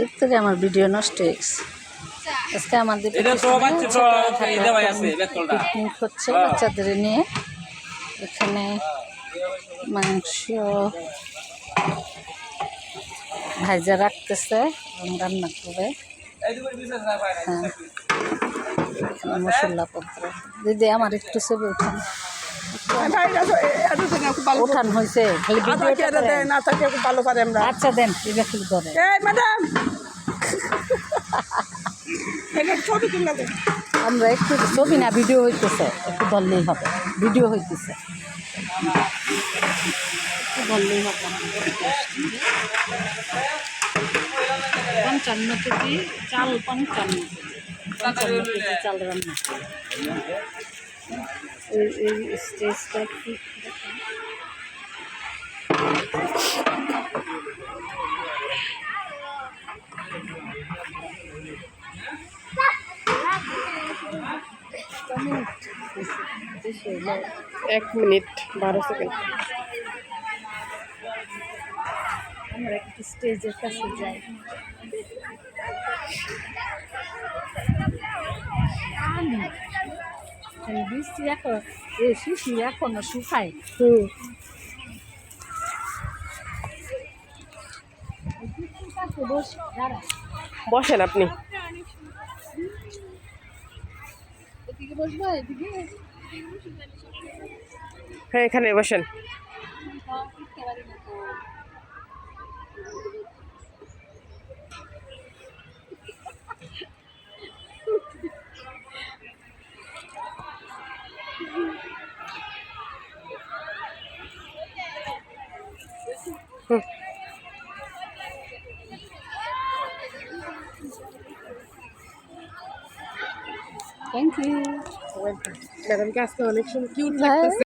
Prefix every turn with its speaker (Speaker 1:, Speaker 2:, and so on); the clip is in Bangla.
Speaker 1: এর থেকে আমার ভিডিও নষ্ট হয়ে গেছে। আজকে আমাদের পিকনিক হচ্ছে বাচ্চাদের নিয়ে। এখানে মাংস ভাজা রাখতেছে এবং রান্না করে। হ্যাঁ, এখানে মশলাপত্র। দিদি আমার একটু ছবি উঠান, উঠান হয়েছে। আচ্ছা দেন, ধরে আমরা একটু ছবি না ভিডিও হইতেছে, একটু ধরলেই হবে। ভিডিও হইতেছে, ধরলেই হবে। 55 কেজি চাল, 55 কেজি চাল রান্না। এই স্টেজটা কি
Speaker 2: এক মিনিট 12 সেকেন্ড।
Speaker 1: আমরা একটু স্টেজের কাছে যাই। বৃষ্টি এখন শিশি এখনো শুকায়।
Speaker 2: বসেন আপনি। হ্যাঁ, এখানে বসেন।
Speaker 1: Thank you.
Speaker 2: ম্যাডামকে আজকে অনেক সুন্দর কিউট লাগতেছে।